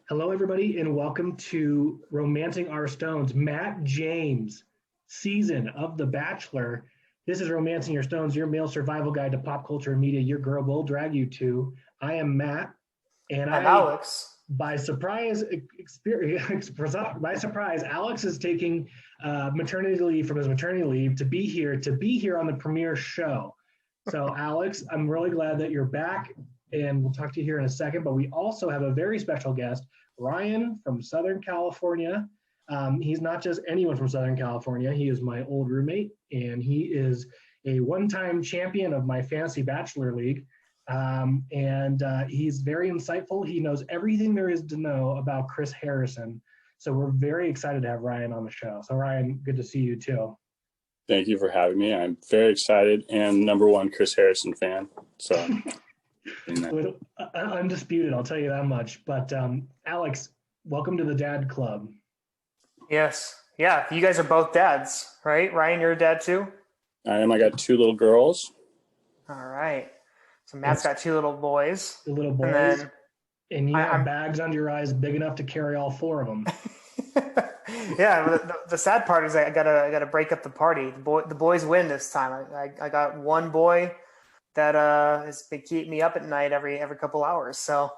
Hello, everybody, and welcome to Romancing Our Stones, Matt James season of The Bachelor. This is Romancing Your Stones, your male survival guide to pop culture and media your girl will drag you to. I am Matt, and Alex. By surprise, Alex is taking maternity leave from his maternity leave to be here on the premiere show. So, Alex, I'm really glad that you're back, and we'll talk to you here in a second. But we also have a very special guest, Ryan from Southern California. He's not just anyone from Southern California. He is my old roommate, and he is a one-time champion of my fantasy Bachelor League. He's very insightful. He knows everything there is to know about Chris Harrison. So we're very excited to have Ryan on the show. So Ryan, good to see you too. Thank you for having me. I'm very excited and number one Chris Harrison fan. So undisputed, I'll tell you that much. But Alex, welcome to the Dad Club. Yes. Yeah, you guys are both dads, right? Ryan, you're a dad too? I am. I got two little girls. All right. So Matt's got two little boys. The little boys. And you have bags under your eyes big enough to carry all four of them. Yeah, the sad part is I gotta break up the party. The boys win this time. I got one boy that has been keeping me up at night every couple hours. So,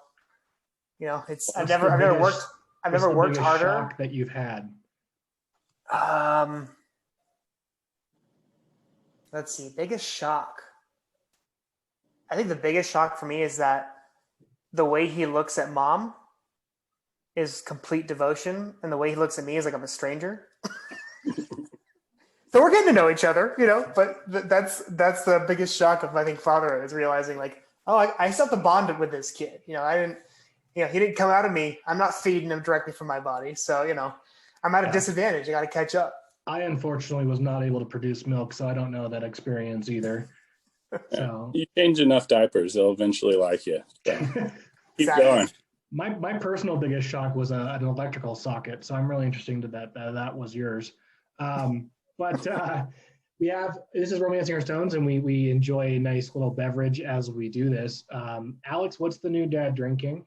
you know, I've never worked harder. Shock that you've had. Let's see, biggest shock. I think the biggest shock for me is that the way he looks at mom is complete devotion, and the way he looks at me is like I'm a stranger. So we're getting to know each other, you know. But that's the biggest shock of I think fatherhood is realizing like, oh, I still have to bond with this kid. You know, he didn't come out of me. I'm not feeding him directly from my body, so you know, I'm at a disadvantage. I got to catch up. I unfortunately was not able to produce milk, so I don't know that experience either. So you change enough diapers, they'll eventually like you. So keep going. My personal biggest shock was an electrical socket, so I'm really interested that was yours. But this is Romancing Our Stones, and we enjoy a nice little beverage as we do this. Alex, what's the new dad drinking?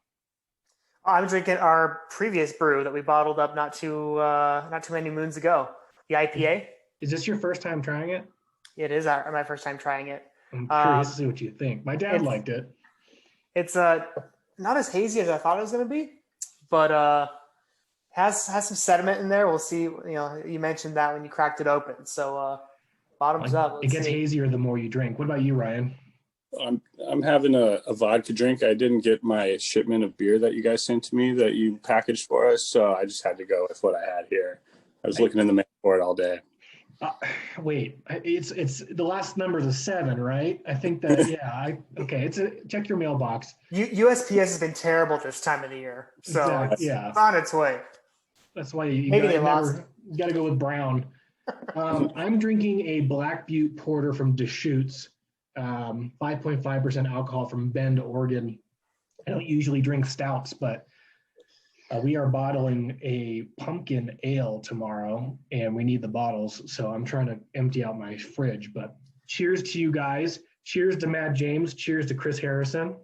I'm drinking our previous brew that we bottled up not too many moons ago. The IPA. Is this your first time trying it? It is my first time trying it. I'm curious to see what you think. My dad liked it. It's not as hazy as I thought it was going to be, but has some sediment in there. We'll see. You know, you mentioned that when you cracked it open. So bottoms up. It gets hazier the more you drink. What about you, Ryan? I'm having a vodka drink. I didn't get my shipment of beer that you guys sent to me that you packaged for us, so I just had to go with what I had here. I was looking in the mail for it all day. Wait, it's the last number is a 7, right? I think that okay. Check your mailbox. USPS has been terrible this time of the year, so it's on its way. That's why you got to go with brown. I'm drinking a Black Butte Porter from Deschutes, 5.5% alcohol from Bend, Oregon. I don't usually drink stouts, but we are bottling a pumpkin ale tomorrow, and we need the bottles, so I'm trying to empty out my fridge. But cheers to you guys. Cheers to Matt James. Cheers to Chris Harrison.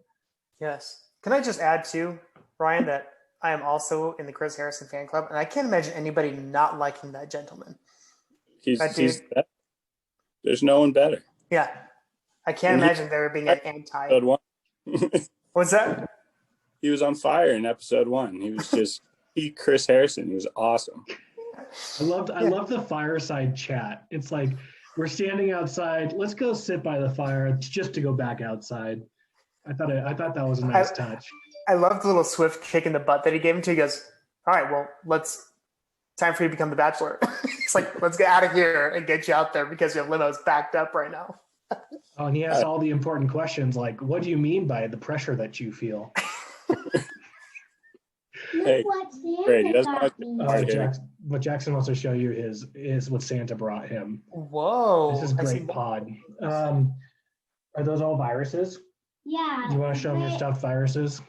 Yes. Can I just add, too, Ryan, that I am also in the Chris Harrison fan club, and I can't imagine anybody not liking that gentleman. He's there's no one better. Yeah. I can't imagine there being an anti. What's that? He was on fire in episode 1. He was just Chris Harrison. He was awesome. I loved the fireside chat. It's like we're standing outside. Let's go sit by the fire just to go back outside. I thought that was a nice touch. I loved the little swift kick in the butt that he gave him to. He goes, "All right, well, time for you to become the Bachelor." It's like, let's get out of here and get you out there because your limo's backed up right now. Oh, and he asked all the important questions like, "What do you mean by the pressure that you feel?" Hey, great. What Jackson wants to show you is what Santa brought him. Whoa. This is great pod. Are those all viruses? Yeah. Do you want to show them your stuffed viruses?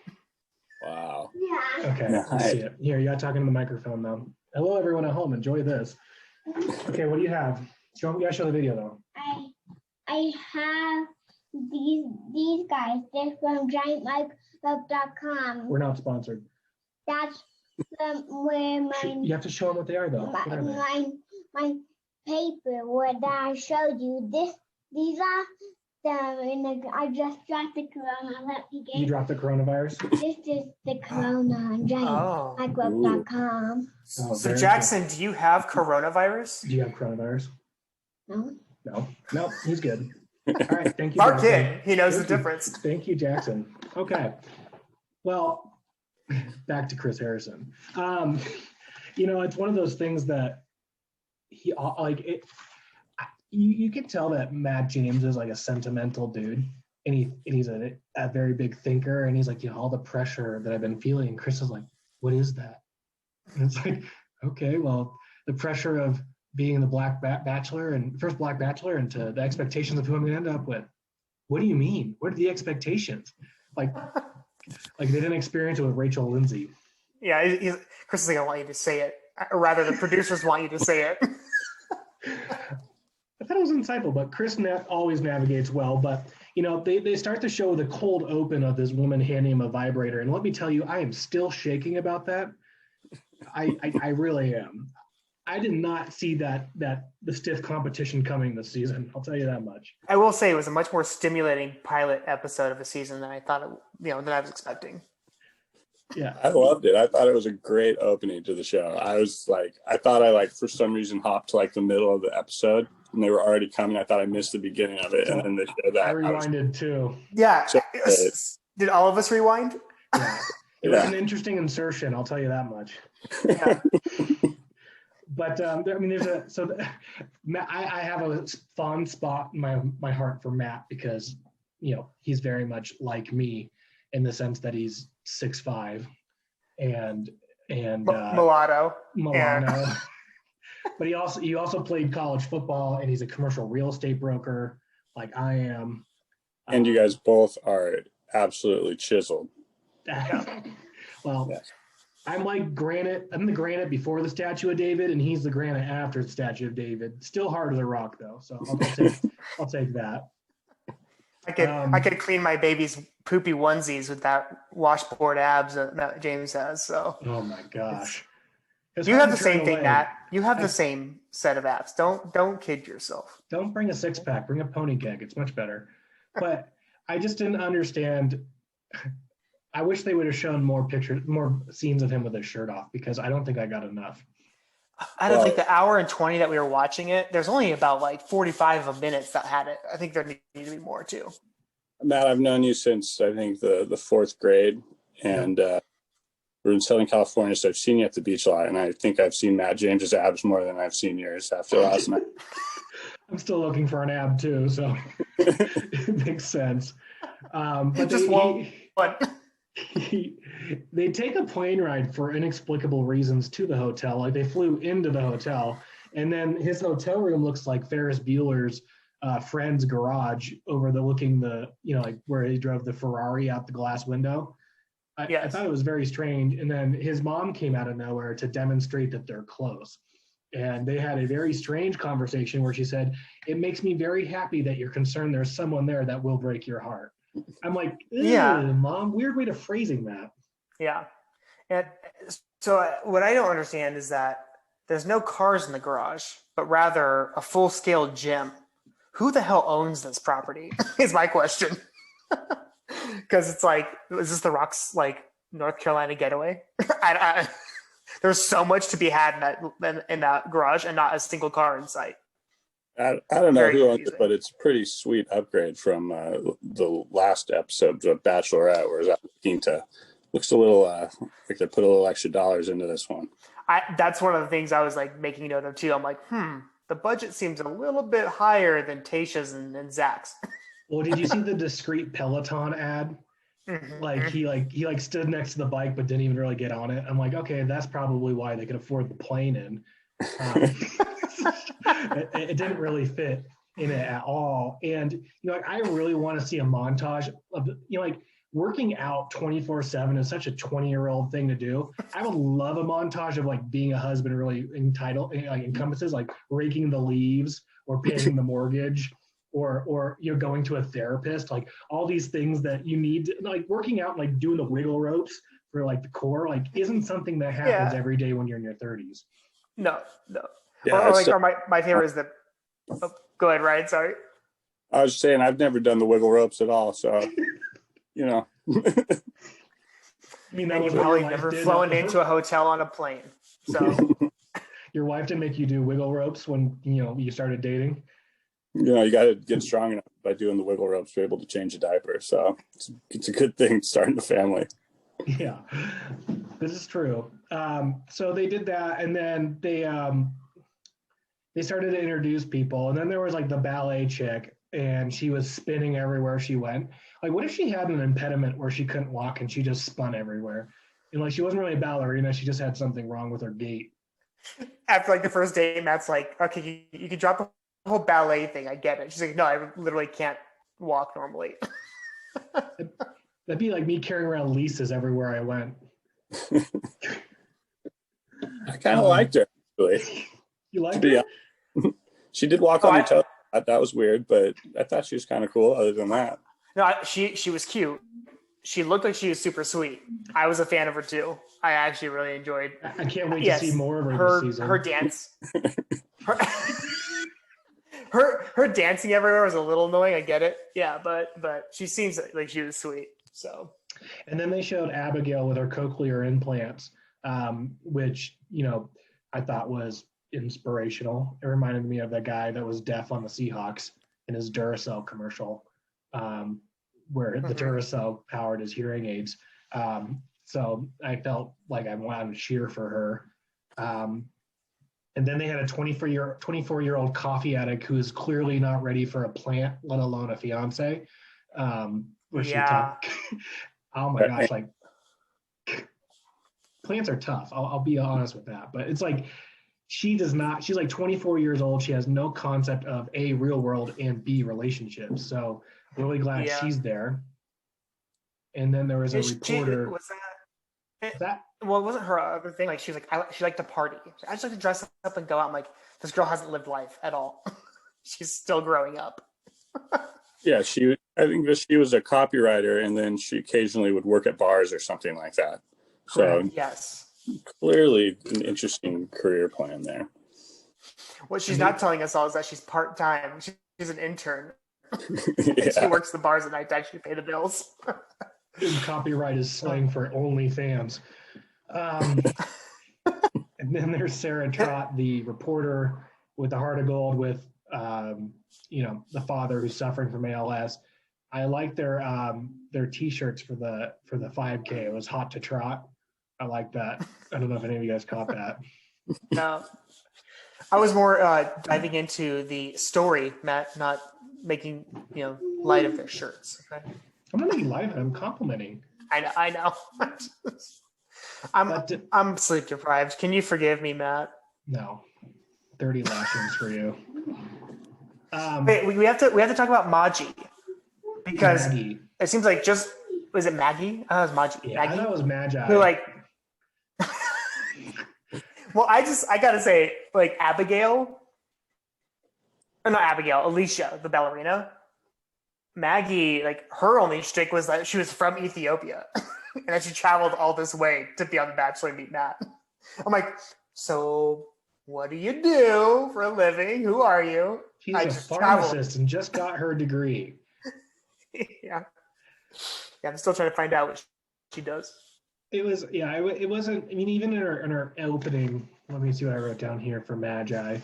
Wow. Yeah. Okay, let's see it. Here, you got talking to the microphone now. Hello, everyone at home. Enjoy this. Okay, what do you have? You got to show the video, though. I have these guys. They're from giantmicrobe.com. We're not sponsored. That's where You have to show them what they are, though. What are they? my paper where I showed you. These are them, and I just dropped the corona. Let me get. You dropped the coronavirus? This is the corona on giantmicrobe.com. Oh, So very Jackson, do you have coronavirus? Do you have coronavirus? No. No, he's good. All right, thank you. Our Jackson. kid, he knows Thank the you. difference. Thank you, Jackson. Okay. Well, back to Chris Harrison. It's one of those things that he like it. You can tell that Matt James is like a sentimental dude, and he's a very big thinker, and he's like, all the pressure that I've been feeling. And Chris is like, what is that? And it's like, okay, well, the pressure of being the first Black Bachelor, and to the expectations of who I'm going to end up with. What do you mean? What are the expectations? Like they didn't experience it with Rachel Lindsay. Yeah, Chris is going to want you to say it. Or rather, the producers want you to say it. I thought it was insightful, but Chris always navigates well. But, they start the show with a cold open of this woman handing him a vibrator. And let me tell you, I am still shaking about that. I really am. I did not see the stiff competition coming this season. I'll tell you that much. I will say it was a much more stimulating pilot episode of a season than I thought than I was expecting. Yeah, I loved it. I thought it was a great opening to the show. I thought I for some reason hopped to the middle of the episode, and they were already coming. I thought I missed the beginning of it, and then they showed that. I rewinded too. Yeah. Did all of us rewind? Yeah. It was an interesting insertion. I'll tell you that much. Yeah. But I have a fond spot in my heart for Matt because he's very much like me in the sense that he's 6'5" and mulatto. Yeah. But he also played college football, and he's a commercial real estate broker like I am. And you guys both are absolutely chiseled. Well. Yes. I'm like granite. I'm the granite before the statue of David, and he's the granite after the statue of David. Still hard as a rock, though. So I'll take that. I could clean my baby's poopy onesies with that washboard abs that James has. So. Oh my gosh. You have the same thing, Nat. You have the same set of abs. Don't kid yourself. Don't bring a 6-pack. Bring a pony keg. It's much better. But I just didn't understand. I wish they would have shown more scenes of him with his shirt off, because I don't think I got enough. I don't think the hour and 20 that we were watching it, there's only about 45 of minutes that had it. I think there needed to be more too. Matt, I've known you since I think the fourth grade, and we're in Southern California, so I've seen you at the beach a lot, and I think I've seen Matt James's abs more than I've seen yours after last night. I'm still looking for an ab too, so it makes sense. But just one. They take a plane ride for inexplicable reasons to the hotel. They flew into the hotel, and then his hotel room looks like Ferris Bueller's friend's garage overlooking where he drove the Ferrari out the glass window. I thought it was very strange. And then his mom came out of nowhere to demonstrate that they're close. And they had a very strange conversation where she said, "It makes me very happy that you're concerned there's someone there that will break your heart." I'm like, Mom, weird way to phrasing that. Yeah. And so what I don't understand is that there's no cars in the garage, but rather a full-scale gym. Who the hell owns this property is my question. Because it's is this the Rock's North Carolina getaway? There's so much to be had in that garage and not a single car in sight. I don't know who owns it, but it's a pretty sweet upgrade from the last episode of Bachelorette, where that Quinta looks a little like they put a little extra dollars into this one. That's one of the things I was making note of too. I'm like, the budget seems a little bit higher than Tayshia's and Zach's. Well, did you see the discreet Peloton ad? Mm-hmm. He stood next to the bike but didn't even really get on it. I'm like, okay, that's probably why they could afford the plane in. It didn't really fit in it at all. And I really want to see a montage of working out 24/7 is such a 20-year-old thing to do. I would love a montage of being a husband really encompasses raking the leaves or paying the mortgage or going to a therapist, all these things that you need, working out, doing the wiggle ropes for like the core, like isn't something that happens every day when you're in your 30s. No. Yeah, or my favorite is the. Oh, go ahead, Ryan. Sorry. I was saying I've never done the wiggle ropes at all, so you know. I mean, that was probably never flown into a hotel on a plane. So your wife didn't make you do wiggle ropes when you started dating. You got to get strong enough by doing the wiggle ropes to be able to change a diaper. So it's a good thing starting a family. Yeah, this is true. So they did that, and then they started to introduce people, and then there was like the ballet chick, and she was spinning everywhere she went. Like, what if she had an impediment where she couldn't walk and she just spun everywhere? And like, she wasn't really a ballerina; she just had something wrong with her gait. After like the first date, Matt's like, "Okay, you can drop the whole ballet thing. I get it." She's like, "No, I literally can't walk normally." That'd be like me carrying around leases everywhere I went. I kind of liked her, actually. You liked her? She did walk on each other. That was weird, but I thought she was kind of cool. Other than that, no, she was cute. She looked like she was super sweet. I was a fan of her too. I actually really enjoyed. I can't wait to see more of her this season. Her dance. Her dancing everywhere was a little annoying. I get it. Yeah, but she seems like she was sweet. So. And then they showed Abigail with her cochlear implants, which I thought was inspirational. It reminded me of the guy that was deaf on the Seahawks in his Duracell commercial, where the Duracell powered his hearing aids. So I felt like I wanted to cheer for her. And then they had a 24-year-old coffee addict who is clearly not ready for a plant, let alone a fiance. Oh my gosh, like plants are tough. I'll be honest with that. But it's like she's like 24 years old. She has no concept of A, real world, and B, relationships. So really glad she's there. And then there was a reporter. Well, it wasn't her other thing. Like she was like, she liked to party. I just like to dress up and go out. I'm like, this girl hasn't lived life at all. She's still growing up. Yeah, I think that she was a copywriter, and then she occasionally would work at bars or something like that. Correct. So yes, clearly an interesting career plan there. What she's not telling us all is that she's part-time. She's an intern. She works the bars at night to actually pay the bills. Copyright is slang for OnlyFans. And then there's Sarah Trott, the reporter with the heart of gold, with the father who's suffering from ALS. I like their T-shirts for the 5K. It was hot to trot. I like that. I don't know if any of you guys caught that. No, I was more diving into the story, Matt, not making light of their shirts. Okay? I'm not making light of it. I'm complimenting. I know. I'm sleep deprived. Can you forgive me, Matt? No, 30 lashings for you. Wait, we have to talk about Maji because Maggie. It seems like was it Maggie? I thought it was Maji. Yeah, Maggie? I thought it was Magi. Who well, I gotta say, like Abigail, or not Abigail, Alicia, the ballerina. Maggie, like her only shtick was that she was from Ethiopia and that she traveled all this way to be on The Bachelor and meet Matt. I'm like, so what do you do for a living? Who are you? She's a pharmacist and just got her degree. Yeah, I'm still trying to find out what she does. It wasn't. I mean, even in her opening. Let me see what I wrote down here for Maggie.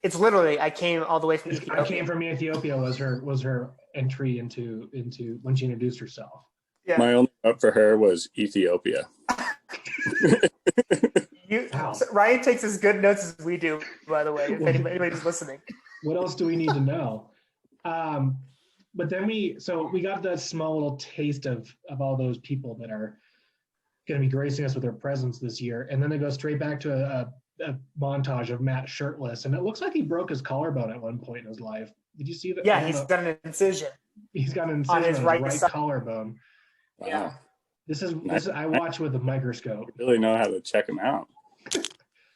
It's literally I came all the way from Ethiopia. I came from Ethiopia was her entry into when she introduced herself. Yeah. My only up for her was Ethiopia. So Ryan takes as good notes as we do, by the way, if anybody's listening. What else do we need to know? But then we got that small little taste of all those people that are going to be gracing us with their presence this year. And then they go straight back to a montage of Matt shirtless. And it looks like he broke his collarbone at one point in his life. Did you see that? Yeah, he's got an incision. He's got an incision on his right collarbone. Wow. Yeah. This is I watch with a microscope. I really know how to check him out.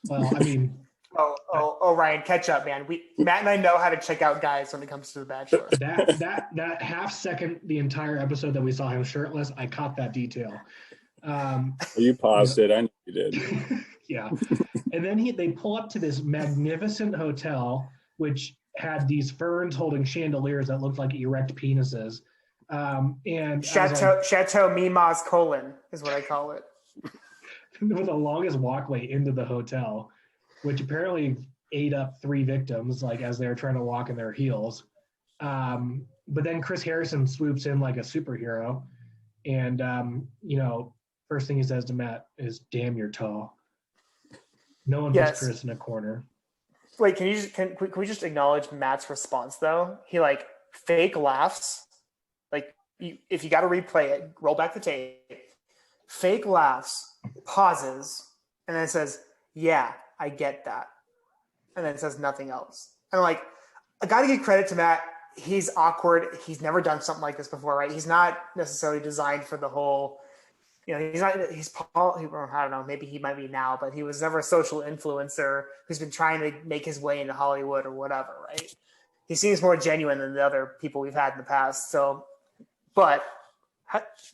Well, I mean, Ryan, catch up, man. Matt and I know how to check out guys when it comes to The Bachelor. That half second, the entire episode that we saw him shirtless, I caught that detail. You paused it. I know you did. Yeah. And then they pull up to this magnificent hotel, which had these ferns holding chandeliers that looked like erect penises. And Chateau Mima's colon is what I call it. With the longest walkway into the hotel, which apparently ate up 3 victims, like as they were trying to walk in their heels. But then Chris Harrison swoops in like a superhero, and first thing he says to Matt is, "Damn, you're tall." No one puts Chris in a corner. Wait, can we just acknowledge Matt's response though? He like fake laughs. Like if you got to replay it, roll back the tape. Fake laughs, pauses, and then says, "Yeah, I get that," and then says nothing else. And I'm like, I got to give credit to Matt. He's awkward. He's never done something like this before, right? He's not necessarily designed for the whole. He's not. I don't know. Maybe he might be now, but he was never a social influencer who's been trying to make his way into Hollywood or whatever, right? He seems more genuine than the other people we've had in the past. So, but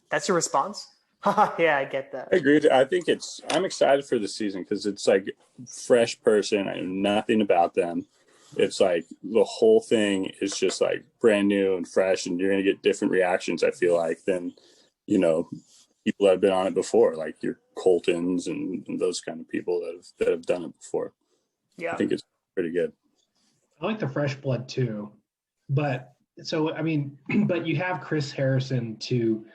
that's your response? Yeah, I get that. I agree. I think I'm excited for the season because it's like fresh person. I know nothing about them. It's like the whole thing is just like brand new and fresh, and you're going to get different reactions, I feel like, than, people that have been on it before, like your Coltons and those kind of people that have done it before. Yeah. I think it's pretty good. I like the fresh blood too. But you have Chris Harrison to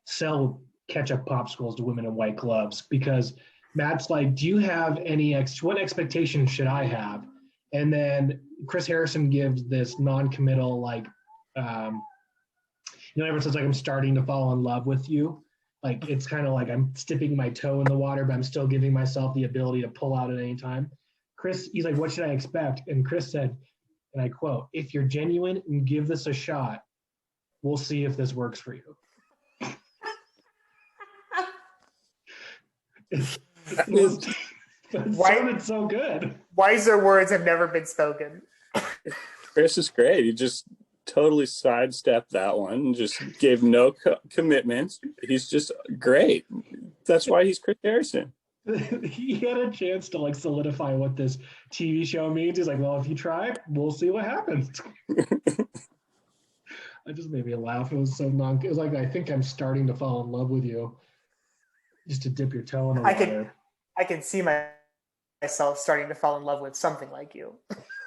sell ketchup popsicles to women in white gloves, because Matt's like, do you have what expectations should I have? And then Chris Harrison gives this non-committal, like, everyone says, like, I'm starting to fall in love with you. Like, it's kind of like I'm dipping my toe in the water, but I'm still giving myself the ability to pull out at any time. He's like, what should I expect? And Chris said, and I quote, "If you're genuine and give this a shot, we'll see if this works for you." It sounded so good. Wiser words have never been spoken. Chris is great. He just totally sidestepped that one and just gave no commitments. He's just great. That's why he's Chris Harrison. He had a chance to like solidify what this TV show means. He's like, well, if you try, we'll see what happens. It just made me laugh. It was so it was like, I think I'm starting to fall in love with you. Just to dip your toe in the water. I can see myself starting to fall in love with something like you.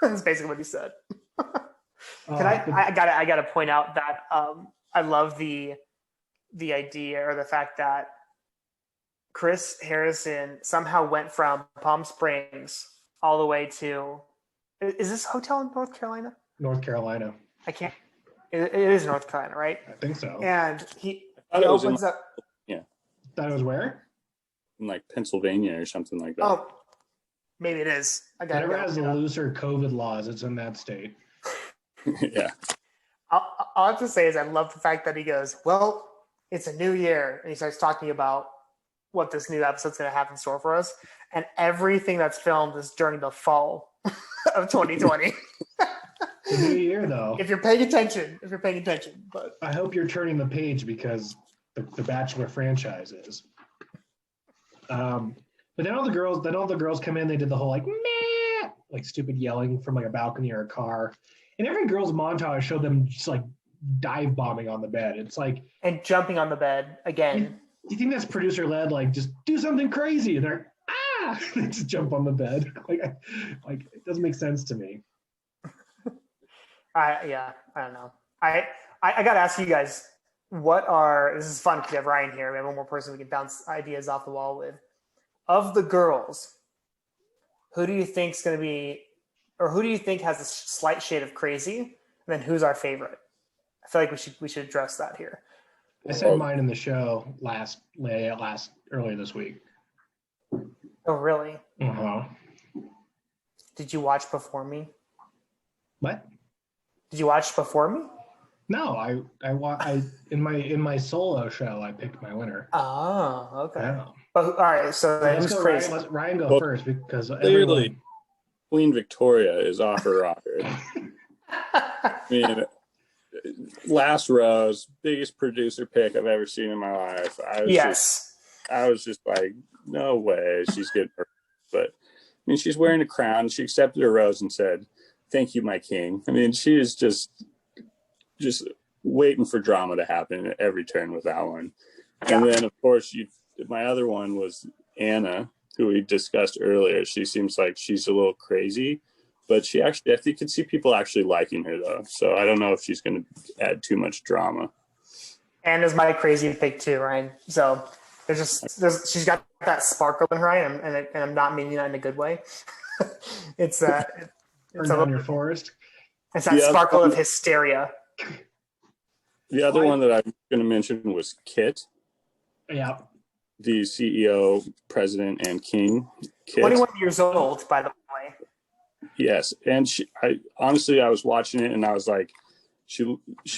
That's basically what he said. I gotta point out that I love the idea or the fact that Chris Harrison somehow went from Palm Springs all the way to, is this hotel in North Carolina? North Carolina. It is North Carolina, right? I think so. And he opens up. Yeah. That was where? In like Pennsylvania or something like that. Oh, maybe it is. Whatever has the looser COVID laws, it's in that state. Yeah. All I have to say is I love the fact that he goes, well, it's a new year. And he starts talking about what this new episode's going to have in store for us. And everything that's filmed is during the fall of 2020. It's a new year, though. If you're paying attention. But I hope you're turning the page, because the Bachelor franchise is. But then all the girls come in. They did the whole like meh, like stupid yelling from like a balcony or a car. And every girl's montage showed them just like dive bombing on the bed. It's like, and jumping on the bed again. Do you think that's producer led? Like, just do something crazy, and they're they just jump on the bed. Like it doesn't make sense to me. I don't know. I got to ask you guys, this is fun because we have Ryan here. We have one more person we can bounce ideas off the wall with. Of the girls, who do you think is going to be, or who do you think has a slight shade of crazy? And then who's our favorite? I feel like we should address that here. I said mine in the show earlier this week. Oh, really? Uh-huh. Did you watch Before Me? What? Did you watch Before Me? No, I in my solo show I picked my winner. Oh, okay. Yeah. But, all right, so then who's crazy? Let Ryan go first, because clearly Queen Victoria is off her rocker. I mean, last rose, biggest producer pick I've ever seen in my life. I was just like, no way she's getting her. But I mean, she's wearing a crown. She accepted her rose and said, "Thank you, my king." I mean, she is just waiting for drama to happen at every turn with that one. And then, of course, my other one was Anna, who we discussed earlier. She seems like she's a little crazy, but I think you could see people actually liking her, though. So I don't know if she's going to add too much drama. Anna's my crazy pick too, Ryan. So she's got that sparkle in her eye, and I'm not meaning that in a good way. It's that Burn down your forest. It's that sparkle of hysteria. The other one that I'm going to mention was Kit. Yeah. The CEO, president, and king. Kit. 21 years old, by the way. Yes. And I was watching it and I was like, she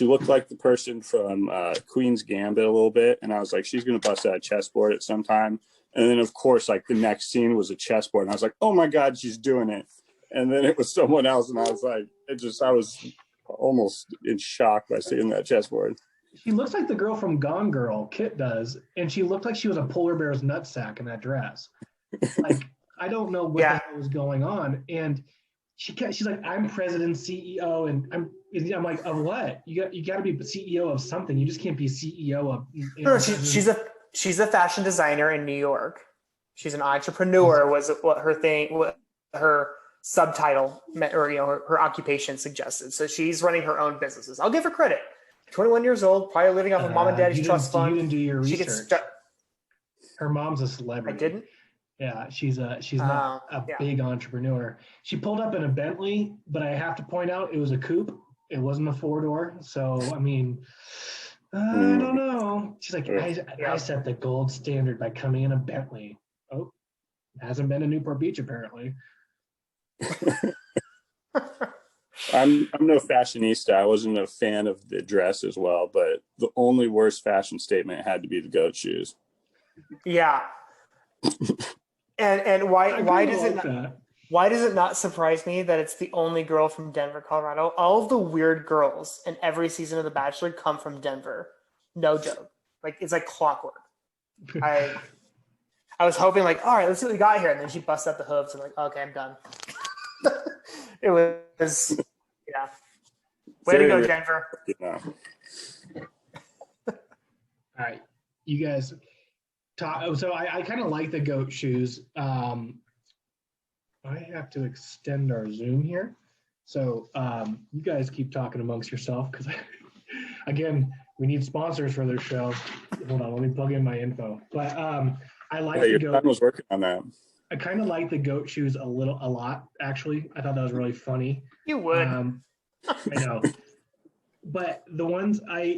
looked like the person from Queen's Gambit a little bit. And I was like, she's going to bust out a chessboard at some time. And then, of course, like the next scene was a chessboard. And I was like, oh my God, she's doing it. And then it was someone else. And I was like, I was almost in shock by seeing that chessboard. She looks like the girl from Gone Girl, Kit does, and she looked like she was a polar bear's nutsack in that dress. Like, I don't know what the hell was going on. And she's like, "I'm president, CEO," and I'm like, "Of what? You got to be CEO of something. You just can't be CEO of." No, she's a fashion designer in New York. She's an entrepreneur. Was what her thing, what her subtitle meant, or her occupation suggested. So she's running her own businesses. I'll give her credit. 21 years old, probably living off of mom and dad's trust fund. You didn't do your research. Her mom's a celebrity. I didn't. Yeah, she's not a big entrepreneur. She pulled up in a Bentley, but I have to point out it was a coupe. It wasn't a 4-door. So I mean, I don't know. She's like, I set the gold standard by coming in a Bentley. Oh, hasn't been to Newport Beach apparently. I'm no fashionista. I wasn't a fan of the dress as well, but the only worst fashion statement had to be the goat shoes. Yeah. And why does it not surprise me that it's the only girl from Denver, Colorado? All of the weird girls in every season of The Bachelor come from Denver. No joke. Like, it's like clockwork. I was hoping, like, all right, let's see what we got here. And then she busts out the hooves and like, okay, I'm done. It was, yeah. Way to go, Denver. Yeah. All right, you guys talk. So I kind of like the goat shoes. I have to extend our Zoom here. So you guys keep talking amongst yourself because, again, we need sponsors for this show. Hold on, let me plug in my info. But I like the goat. Your son was working on that. I kind of like the goat shoes a lot, actually. I thought that was really funny. You would. I know. But the ones I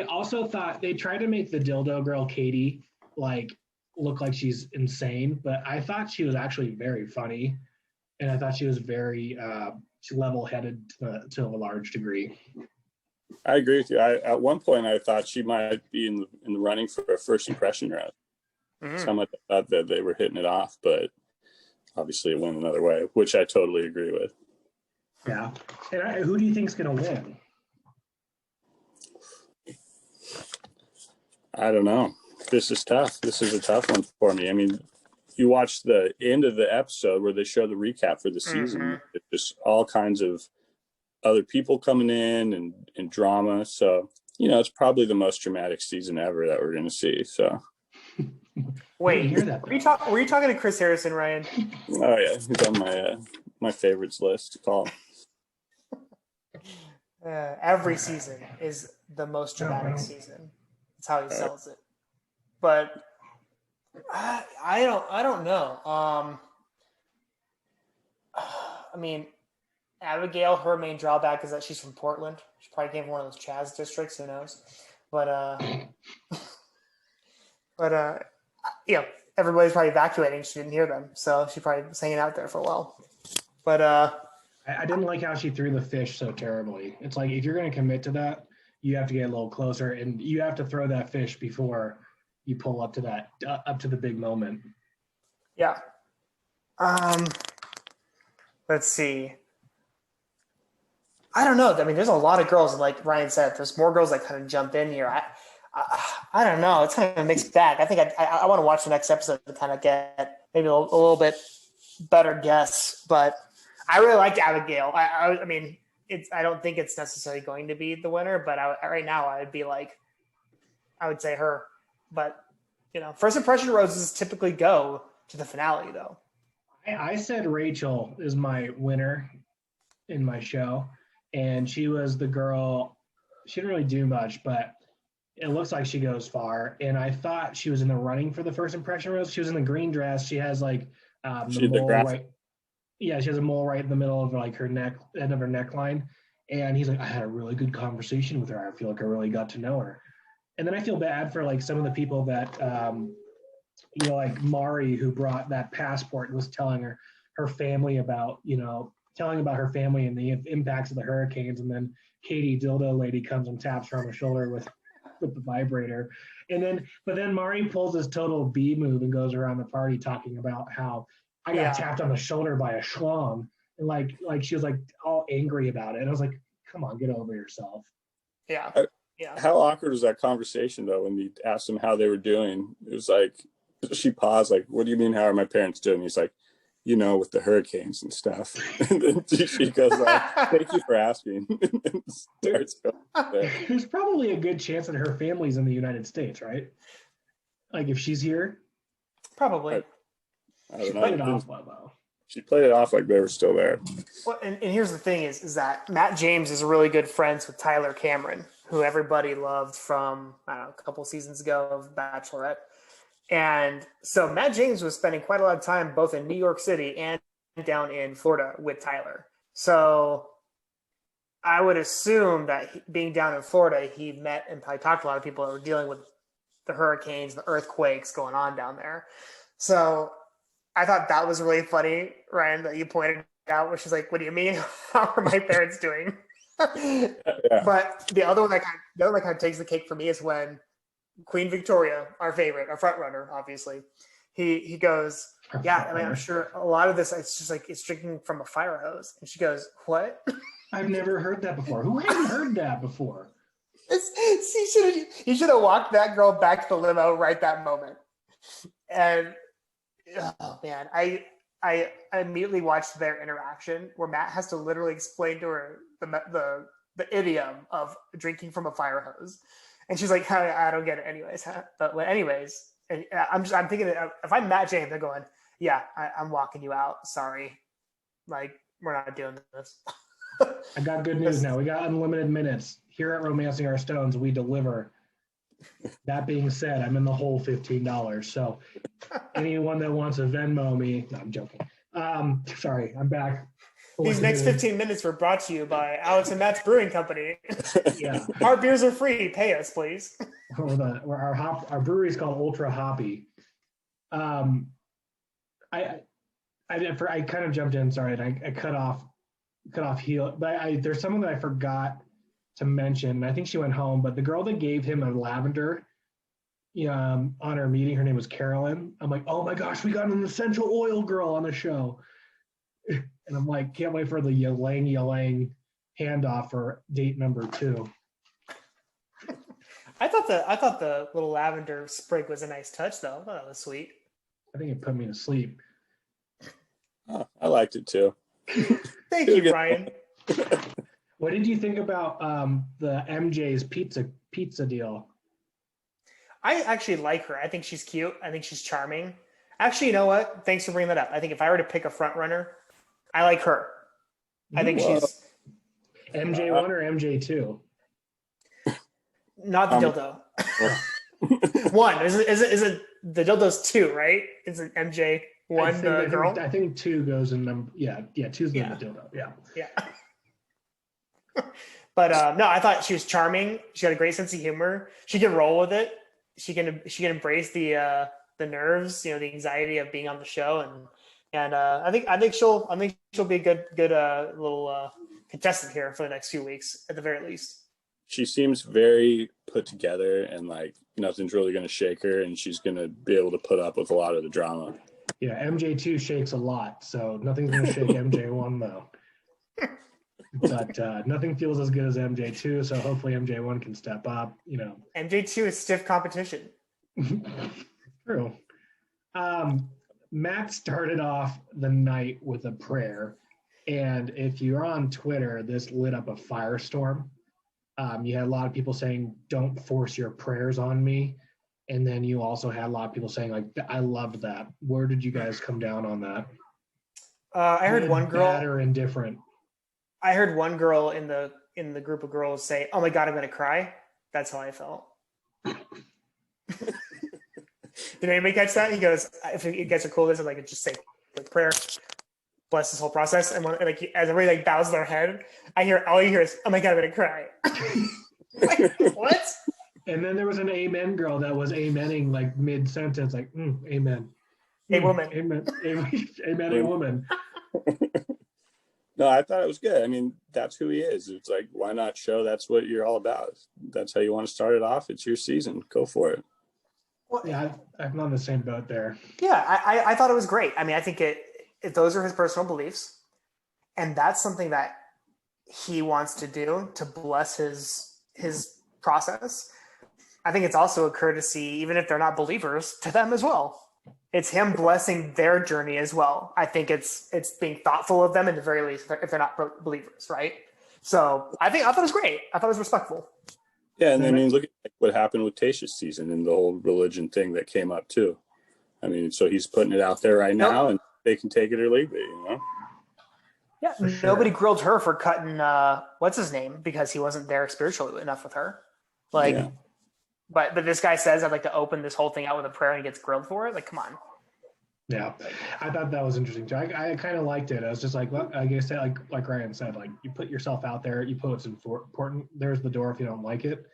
also thought they tried to make the dildo girl, Katie, like look like she's insane, but I thought she was actually very funny. And I thought she was very level-headed to a large degree. I agree with you. At one point, I thought she might be in the running for a first impression round. Some thought that they were hitting it off, but obviously it went another way, which I totally agree with. Yeah. And who do you think is going to win? I don't know. This is tough. This is a tough one for me. I mean, you watch the end of the episode where they show the recap for the season. It's just all kinds of other people coming in and drama. So, it's probably the most dramatic season ever that we're going to see. So. Wait, were you talking to Chris Harrison, Ryan? Oh yeah, he's on my favorites list to call. Every season is the most dramatic season. That's how he sells it. But I don't know. I mean, Abigail, her main drawback is that she's from Portland. She probably came from one of those Chaz districts. Who knows? But everybody's probably evacuating. She didn't hear them, so she probably was hanging out there for a while. But I didn't like how she threw the fish so terribly. It's like, if you're going to commit to that, you have to get a little closer, and you have to throw that fish before you pull up to up to the big moment. Yeah. Let's see. I don't know. I mean, there's a lot of girls, like Ryan said. There's more girls that kind of jump in here. I don't know. It's kind of a mixed bag. I think I want to watch the next episode to kind of get maybe a little bit better guess. But I really liked Abigail. I mean, I don't think it's necessarily going to be the winner, but right now I would say her. But first impression roses typically go to the finale, though. I said Rachel is my winner in my show, and she was the girl. She didn't really do much, but it looks like she goes far. And I thought she was in the running for the first impression rose. She was in the green dress. She has like the mole right. Yeah, she has a mole right in the middle of like her neck, end of her neckline. And he's like, I had a really good conversation with her. I feel like I really got to know her. And then I feel bad for like some of the people that, like Mari, who brought that passport and was telling her family about, telling about her family and the impacts of the hurricanes. And then Katie Dildo Lady comes and taps her on the shoulder with the vibrator. But then Mari pulls this total B move and goes around the party talking about how I got tapped on the shoulder by a schlong. And like she was like all angry about it. And I was like, come on, get over yourself. Yeah. Yeah. How awkward was that conversation though when you asked them how they were doing? It was like she paused, like, "What do you mean? How are my parents doing?" He's like, with the hurricanes and stuff. And then she goes, "Thank you for asking." And starts going there. There's probably a good chance that her family's in the United States, right? Like if she's here, probably. I don't know. Played it off well though. She played it off like they were still there. Well, and here's the thing is that Matt James is really good friends with Tyler Cameron, who everybody loved from, I don't know, a couple seasons ago of Bachelorette. And so Matt James was spending quite a lot of time both in New York City and down in Florida with Tyler. So I would assume that being down in Florida, he met and probably talked to a lot of people that were dealing with the hurricanes, the earthquakes going on down there. So I thought that was really funny, Ryan, that you pointed out, which is like, what do you mean? How are my parents doing? Yeah. But the other one that kind of takes the cake for me is when Queen Victoria, our favorite, our front runner, obviously, he goes, yeah, I mean, I'm sure a lot of this, it's just like, it's drinking from a fire hose. And she goes, what? I've never heard that before. Who hasn't heard that before? He should have walked that girl back to the limo right that moment. And oh man, I immediately watched their interaction where Matt has to literally explain to her the idiom of drinking from a fire hose, and she's like, I don't get it anyways. But anyways, and I'm thinking that if I'm Matt James, they're going, yeah, I'm walking you out. Sorry, like we're not doing this. I got good news now. We got unlimited minutes here at Romancing Our Stones. We deliver. That being said, I'm in the whole $15. So anyone that wants to Venmo me, no, I'm joking. Sorry, I'm back. These next 15 minutes were brought to you by Alex and Matt's Brewing Company. Yeah. Our beers are free. Pay us, please. Our brewery is called Ultra Hoppy. I kind of jumped in, sorry, and I cut off heel. But there's someone that I forgot to mention. I think she went home, but the girl that gave him a lavender on our meeting, her name was Carolyn. I'm like, oh my gosh, we got an essential oil girl on the show. And I'm like, can't wait for the Yalang handoff for date number 2. I thought the little lavender sprig was a nice touch, though. I thought that was sweet. I think it put me to sleep. Oh, I liked it too. Thank you, Brian. What did you think about the MJ's pizza deal? I actually like her. I think she's cute. I think she's charming. Actually, you know what? Thanks for bringing that up. I think if I were to pick a front runner, I like her. I think she's MJ1 or MJ2. Not the dildo. One is it the dildo's 2, right? Is it MJ1 the girl? I think 2 goes in number. Yeah, 2's the dildo. Yeah. But no, I thought she was charming. She had a great sense of humor. She can roll with it. She can embrace the nerves, the anxiety of being on the show, and I think she'll be a good little contestant here for the next few weeks at the very least. She seems very put together and like nothing's really going to shake her, and she's going to be able to put up with a lot of the drama. Yeah, MJ2 shakes a lot, so nothing's going to shake MJ1 though. But nothing feels as good as MJ2, so hopefully MJ1 can step up. MJ2 is stiff competition. True. Matt started off the night with a prayer, and if you're on Twitter, this lit up a firestorm. You had a lot of people saying, "Don't force your prayers on me," and then you also had a lot of people saying, "Like, I loved that." Where did you guys come down on that? I heard one girl. Bad or indifferent? I heard one girl in the group of girls say, "Oh my God, I'm gonna cry." That's how I felt. Did anybody catch that? He goes, "If you guys are cool with this, I'd like to just say like prayer, bless this whole process." And as everybody like bows their head, all you hear is, "Oh my God, I'm gonna cry." Like, what? And then there was an amen girl that was amening like mid sentence, like amen. A woman. Amen. Amen. A woman. No, I thought it was good. I mean, that's who he is. It's like, why not show that's what you're all about? That's how you want to start it off. It's your season. Go for it. Well, yeah, I'm on the same boat there. Yeah, I thought it was great. I mean, I think those are his personal beliefs, and that's something that he wants to do to bless his process. I think it's also a courtesy, even if they're not believers, to them as well. It's him blessing their journey as well. I think it's being thoughtful of them, at the very least, if they're not believers, right? So I thought it was great. I thought it was respectful. Yeah, and I mean, look at what happened with Tasha's season and the whole religion thing that came up too. I mean, so he's putting it out there right now, and they can take it or leave it, Yeah, nobody grilled her for cutting what's his name because he wasn't there spiritually enough with her. Like, yeah. But this guy says I'd like to open this whole thing out with a prayer and he gets grilled for it. Like, come on. Yeah, I thought that was interesting too. I kind of liked it. I was just like, well, I guess like Ryan said, like you put yourself out there, you put what's important. There's the door if you don't like it,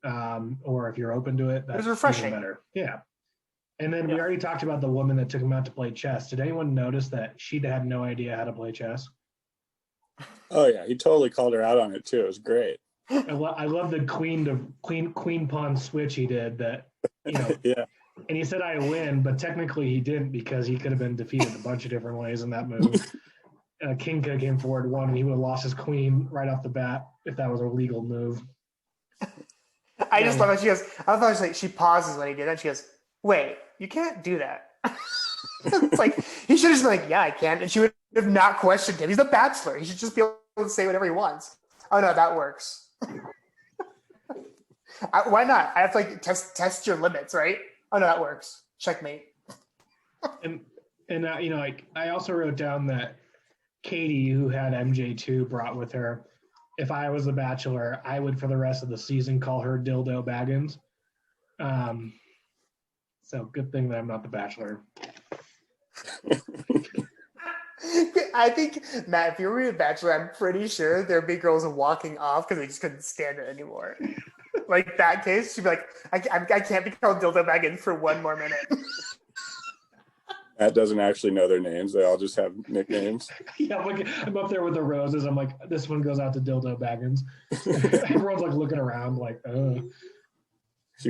or if you're open to it. That's refreshing. Even better. Yeah. And then we already talked about the woman that took him out to play chess. Did anyone notice that she had no idea how to play chess? Oh yeah, he totally called her out on it too. It was great. I love the queen pawn switch he did. That yeah. And he said I win, but technically he didn't because he could have been defeated a bunch of different ways in that move. King could have came forward, won, and he would have lost his queen right off the bat if that was a legal move. I just love how she goes. I thought she pauses when he did that. She goes, "Wait, you can't do that." It's like he should have just been like, "Yeah, I can," and she would have not questioned him. He's the Bachelor. He should just be able to say whatever he wants. Oh no, that works. Why not? I have to like test your limits, right? Oh no, that works. Checkmate. And like I also wrote down that Katie, who had MJ2 brought with her, if I was the Bachelor, I would for the rest of the season call her dildo baggins. So good thing that I'm not the Bachelor. I think, Matt, if you were a Bachelor, I'm pretty sure there'd be girls walking off because they just couldn't stand it anymore. Like that case, she'd be like, I can't be called dildo baggins for one more minute. Matt doesn't actually know their names. They all just have nicknames. Yeah, I'm up there with the roses. I'm like, this one goes out to dildo baggins. Everyone's like looking around like, He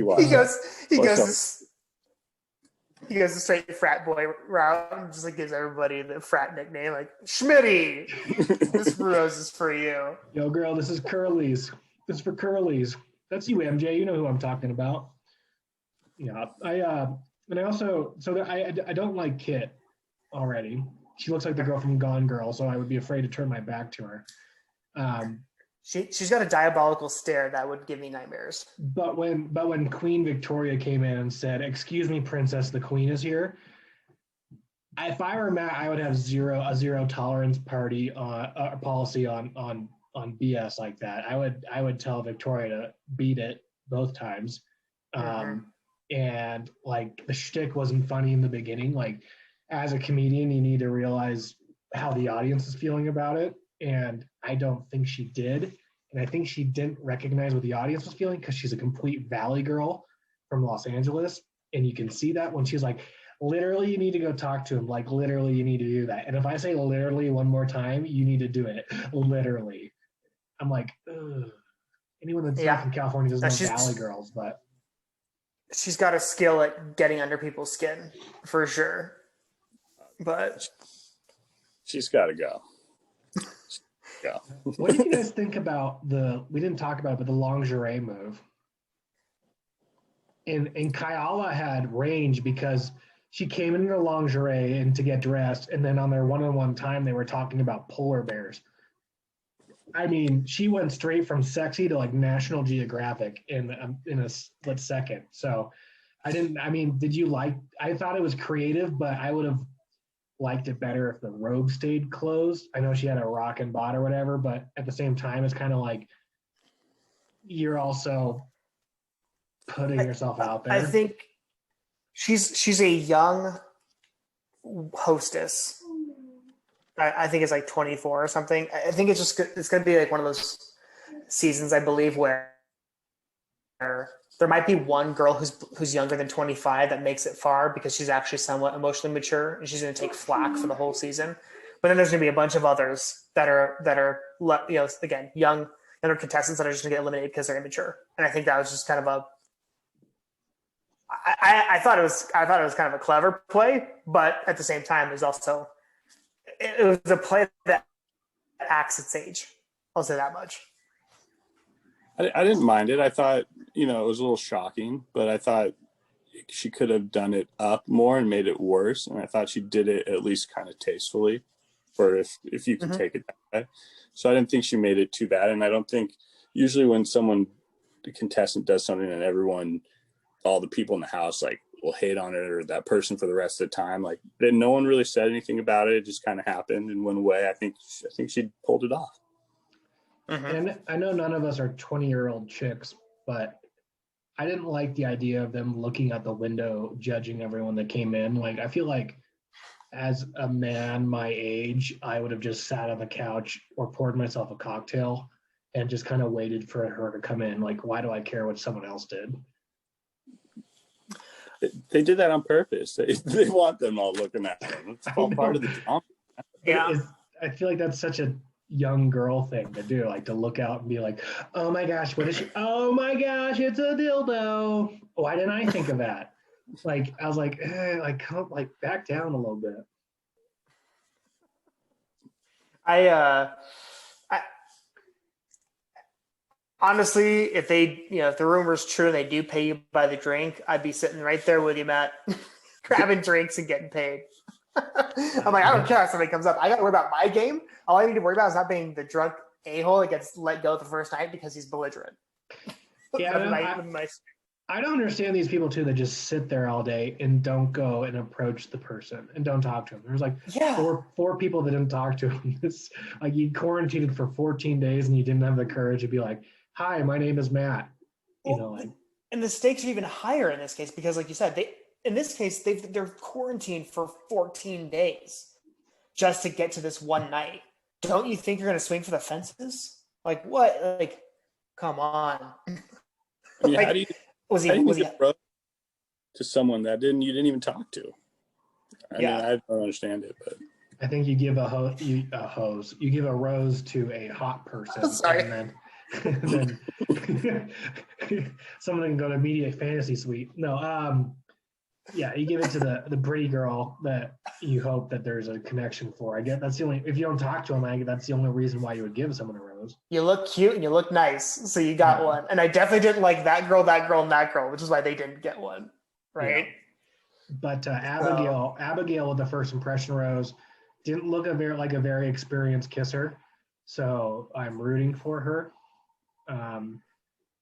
goes the straight frat boy route and just like gives everybody the frat nickname, like Schmitty. This rose is for you. Yo, girl, this is Curly's. This is for Curly's. That's you, MJ. You know who I'm talking about. Yeah, I don't like Kit already. She looks like the girl from Gone Girl, so I would be afraid to turn my back to her. She's got a diabolical stare that would give me nightmares. But when Queen Victoria came in and said, "Excuse me, Princess, the Queen is here," if I were Matt, I would have a zero tolerance policy on BS like that. I would tell Victoria to beat it both times. And like the shtick wasn't funny in the beginning. Like as a comedian, you need to realize how the audience is feeling about it. And I don't think she did. And I think she didn't recognize what the audience was feeling because she's a complete Valley girl from Los Angeles. And you can see that when she's like, literally, you need to go talk to him. Like, literally, you need to do that. And if I say literally one more time, you need to do it. Literally. I'm like, ugh. Anyone that's not from California doesn't know Valley girls, but. She's got a skill at getting under people's skin, for sure. but she's got to go. Yeah. What do you guys think about we didn't talk about it, but the lingerie move? And Kayala had range because she came in her lingerie and to get dressed, and then on their one-on-one time, they were talking about polar bears. I mean, she went straight from sexy to like National Geographic in a split second. So did you like, I thought it was creative, but I would have liked it better if the robe stayed closed. I know she had a rock and bot or whatever, but at the same time, it's kind of like you're also putting yourself out there. I think she's a young hostess. I think it's like 24 or something. I think it's going to be like one of those seasons, I believe, where there might be one girl who's younger than 25 that makes it far because she's actually somewhat emotionally mature and she's going to take flack for the whole season. But then there's going to be a bunch of others that are again, young contestants that are just going to get eliminated because they're immature. And I think that was just kind of I thought it was kind of a clever play, but at the same time, it was a play that acts its age. I'll say that much. I didn't mind it. I thought, it was a little shocking, but I thought she could have done it up more and made it worse. And I thought she did it at least kind of tastefully, for if you can take it that way. So I didn't think she made it too bad. And I don't think usually when the contestant does something and all the people in the house will hate on it or that person for the rest of the time. Then no one really said anything about it. It just kind of happened and went away. I think she pulled it off. Mm-hmm. And I know none of us are 20-year-old chicks, but I didn't like the idea of them looking out the window, judging everyone that came in. I feel like as a man my age, I would have just sat on the couch or poured myself a cocktail and just kind of waited for her to come in. Why do I care what someone else did? They did that on purpose. They want them all looking at them. It's all part of the drama. Yeah. I feel like that's such a young girl thing to do, to look out and be like, oh my gosh, what is she? Oh my gosh, it's a dildo. Why didn't I think of that? I was like, come back down a little bit. I honestly, if if the rumor's true and they do pay you by the drink, I'd be sitting right there with you, Matt, grabbing drinks and getting paid. I'm like, I don't care if somebody comes up. I got to worry about my game. All I need to worry about is not being the drunk a-hole that gets let go the first night because he's belligerent. Yeah, I don't understand these people too that just sit there all day and don't go and approach the person and don't talk to him. There's four people that didn't talk to him. It's you quarantined for 14 days and you didn't have the courage to be like, hi, my name is Matt. And the stakes are even higher in this case because, like you said, they're quarantined for 14 days just to get to this one night. Don't you think you're going to swing for the fences? What? Come on. I mean, how do you get to someone that you didn't even talk to? I mean, I don't understand it, but I think you give you give a rose to a hot person. Sorry. And then someone can go to media fantasy suite. No, you give it to the pretty girl that you hope that there's a connection for. I guess that's the only, if you don't talk to them, that's the only reason why you would give someone a rose. You look cute and you look nice, so you got one. And I definitely didn't like that girl, and that girl, which is why they didn't get one, right? Yeah. But Abigail with the first impression rose didn't look like a very experienced kisser, so I'm rooting for her.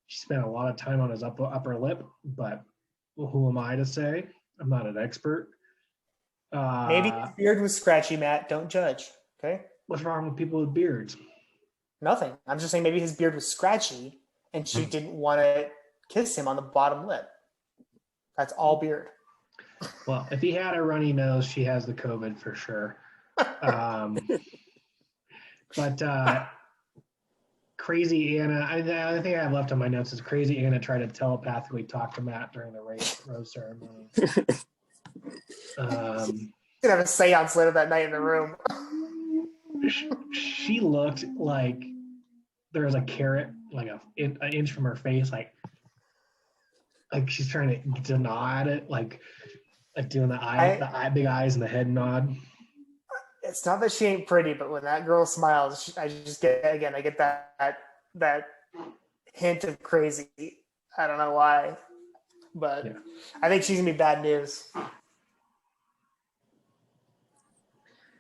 She spent a lot of time on his upper lip, but who am I to say? I'm not an expert. Maybe his beard was scratchy, Matt. Don't judge, okay? What's wrong with people with beards? Nothing. I'm just saying maybe his beard was scratchy and she didn't want to kiss him on the bottom lip. That's all beard. Well, if he had a runny nose, she has the COVID for sure. But Crazy Anna, I think I have left on my notes is Crazy Anna tried to telepathically talk to Matt during the rose ceremony. Gonna have a seance later that night in the room. She looked like there was a carrot an inch from her face, like she's trying to gnaw at it. Like doing the big eyes and the head nod. It's not that she ain't pretty, but when that girl smiles, I get that hint of crazy. I don't know why, but yeah. I think she's gonna be bad news.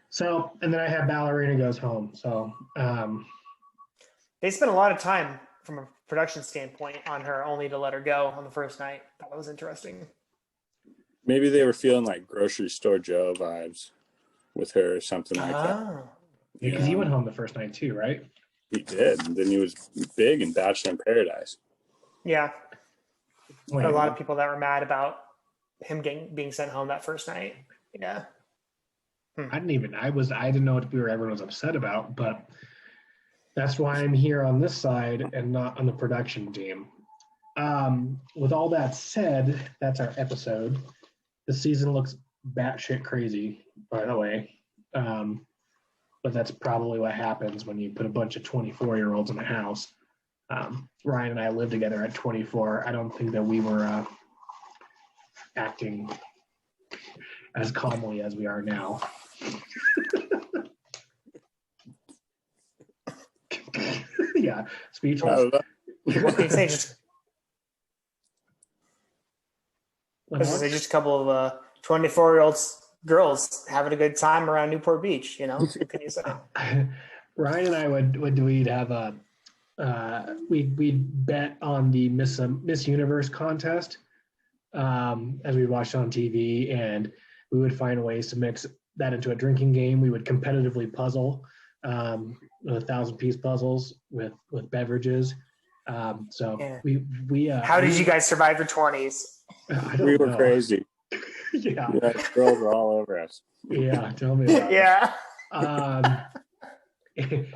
So, and then I have Ballerina Goes Home. So they spent a lot of time from a production standpoint on her, only to let her go on the first night. That was interesting. Maybe they were feeling like grocery store Joe vibes with her or something like that. Yeah, because he went home the first night too, right? He did. And then he was big in Bachelor in Paradise. Yeah. But a lot of people that were mad about him being sent home that first night. Yeah. I didn't know what everyone was upset about, but that's why I'm here on this side and not on the production team. With all that said, that's our episode. The season looks batshit crazy, by the way. But that's probably what happens when you put a bunch of 24-year-olds in a house. Ryan and I lived together at 24. I don't think that we were acting as calmly as we are now. Yeah, speechless. What can you say? Just a couple of 24-year-old girls having a good time around Newport Beach. What can you say? Ryan and I we'd have we'd bet on the Miss Universe contest as we watched on TV, and we would find ways to mix that into a drinking game. We would competitively puzzle 1,000-piece puzzles with beverages. We how did you guys survive your 20s? We were crazy. Yeah, girls were all over us. Yeah, tell me about it.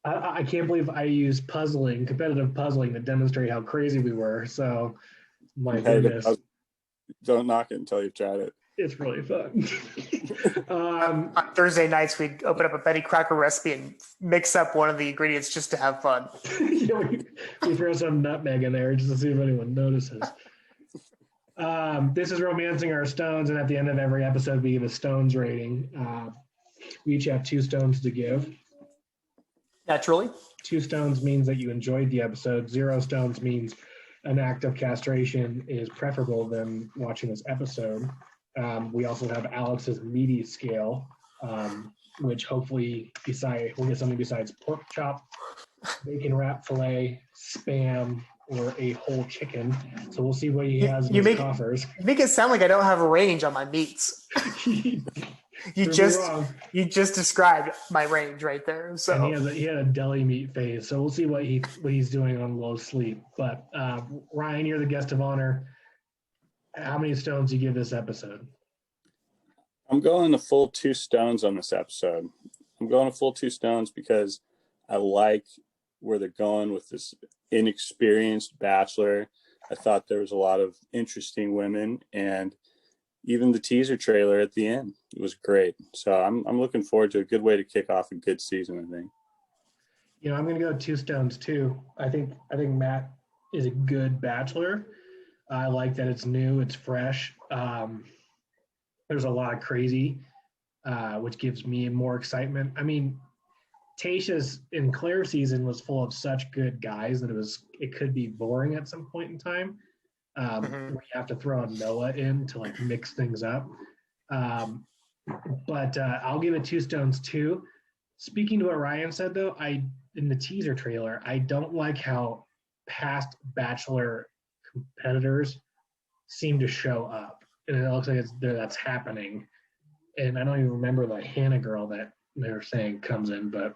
I can't believe I used competitive puzzling to demonstrate how crazy we were. So, my goodness. Don't knock it until you've tried it. It's really fun. On Thursday nights, we'd open up a Betty Crocker recipe and mix up one of the ingredients just to have fun. Yeah, we throw some nutmeg in there just to see if anyone notices. This is Romancing Our Stones, and at the end of every episode, we give a Stones rating. We each have 2 stones to give. Naturally. 2 stones means that you enjoyed the episode. 0 stones means an act of castration is preferable than watching this episode. We also have Alex's meaty scale, which hopefully we'll get something besides pork chop, bacon wrap fillet, Spam, or a whole chicken. So we'll see what he has in his coffers. You make it sound like I don't have a range on my meats. You just described my range right there. So and he had a deli meat phase. So we'll see what he's doing on low sleep. But Ryan, you're the guest of honor. How many stones do you give this episode? I'm going a full 2 stones on this episode. I'm going a full 2 stones because I like where they're going with this inexperienced Bachelor. I thought there was a lot of interesting women, and even the teaser trailer at the end was great. So I'm looking forward to a good way to kick off a good season, I think. I'm going to go 2 stones too. I think Matt is a good Bachelor. I like that it's new, it's fresh. There's a lot of crazy, which gives me more excitement. I mean, Tayshia's in Claire's season was full of such good guys that it could be boring at some point in time. Where you have to throw a Noah in to like mix things up. But I'll give it 2 stones too. Speaking to what Ryan said though, in the teaser trailer, I don't like how past Bachelor competitors seem to show up, and it looks like that's happening. And I don't even remember the Hannah girl that they're saying comes in, but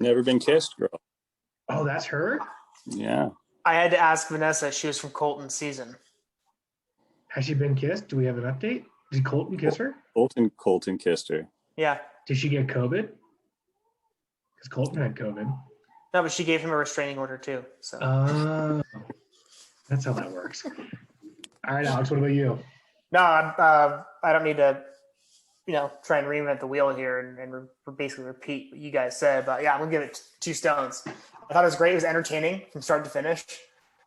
Never Been Kissed girl. Oh, that's her? Yeah. I had to ask Vanessa. She was from Colton's season. Has she been kissed? Do we have an update? Did Colton kiss her? Colton kissed her. Yeah. Did she get COVID? Because Colton had COVID. No, but she gave him a restraining order too. So. That's how that works. All right, Alex, what about you? No, I don't need to, try and reinvent the wheel here and basically repeat what you guys said. But yeah, I'm gonna give it 2 stones. I thought it was great. It was entertaining from start to finish.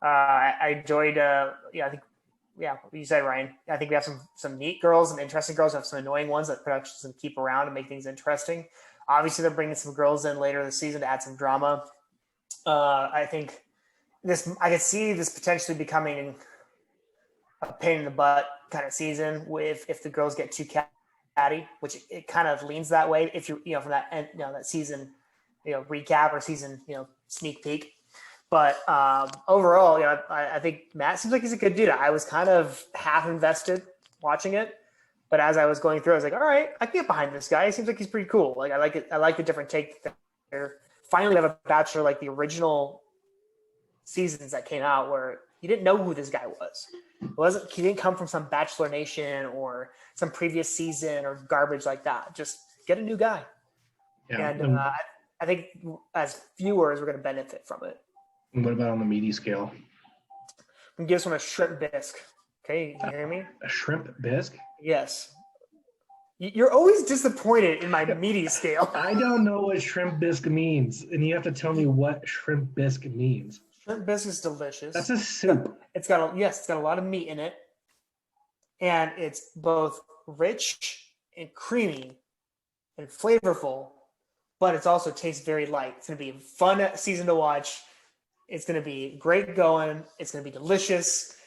I enjoyed. I think yeah, you said, Ryan. I think we have some neat girls, some interesting girls, have some annoying ones that productions can keep around and make things interesting. Obviously, they're bringing some girls in later this season to add some drama. I think I could see this potentially becoming a pain in the butt kind of season if the girls get too catty, which it kind of leans that way. If you from that that season, recap or season sneak peek. But overall, I think Matt seems like he's a good dude. I was kind of half invested watching it, but as I was going through, I was like, all right, I can get behind this guy. He seems like he's pretty cool. Like I like it. I like the different take there. Finally, we have a Bachelor like the original seasons that came out where you didn't know who this guy was. He didn't come from some Bachelor Nation or some previous season or garbage like that. Just get a new guy. Yeah. And I think as viewers, we're going to benefit from it. And what about on the meaty scale? I'm going to give this one a shrimp bisque. Okay, you hear me? A shrimp bisque? Yes. You're always disappointed in my meaty scale. I don't know what shrimp bisque means, and you have to tell me what shrimp bisque means. Shrimp bisque is delicious. That's a soup. It's got a lot of meat in it, and it's both rich and creamy and flavorful, but it also tastes very light. It's going to be a fun season to watch. It's going to be great going. It's going to be delicious.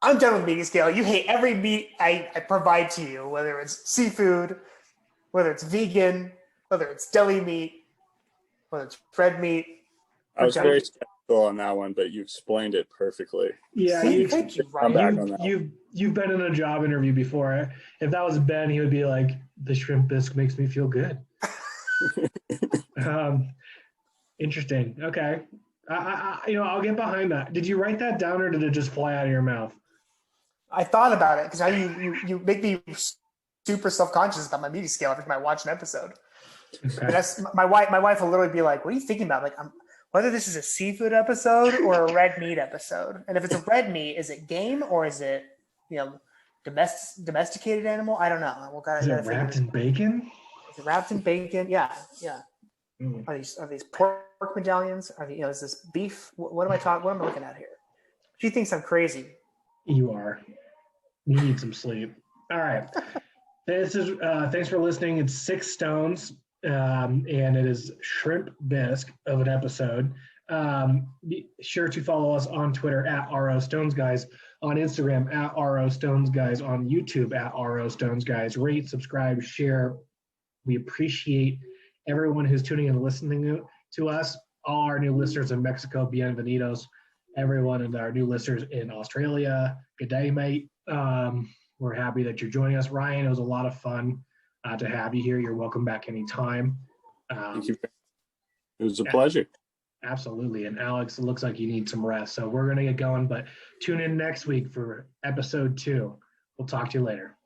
I'm done with meaty scale. You hate every meat I provide to you, whether it's seafood, whether it's vegan, whether it's deli meat, whether it's red meat. I was very skeptical on that one, but you explained it perfectly. Yeah, thank you, Ryan. You've been in a job interview before. If that was Ben, he would be like, "The shrimp bisque makes me feel good." Interesting. Okay. I'll get behind that. Did you write that down or did it just fly out of your mouth? I thought about it because now you make me super self-conscious about my meaty scale every time I watch an episode. Okay. That's my wife will literally be like, "What are you thinking about?" Like, whether this is a seafood episode or a red meat episode. And if it's a red meat, is it game or is it domesticated animal? I don't know. Is it wrapped in bacon? Is it wrapped in bacon? Yeah. Mm. Are these pork medallions? Is this beef? What am I looking at here? She thinks I'm crazy. You are. You need some sleep. All right. This is thanks for listening. It's 6 stones, and it is shrimp bisque of an episode. Be sure to follow us on Twitter at ROStonesGuys, on Instagram at ROStonesGuys, on YouTube at ROStonesGuys. Rate, subscribe, share. We appreciate everyone who's tuning in and listening to us. All our new listeners in Mexico, bienvenidos. Everyone and our new listeners in Australia, good day, mate. We're happy that you're joining us. Ryan, it was a lot of fun to have you here. You're welcome back anytime. Thank you. It was a pleasure. Absolutely. And Alex, it looks like you need some rest. So we're going to get going, but tune in next week for episode 2. We'll talk to you later.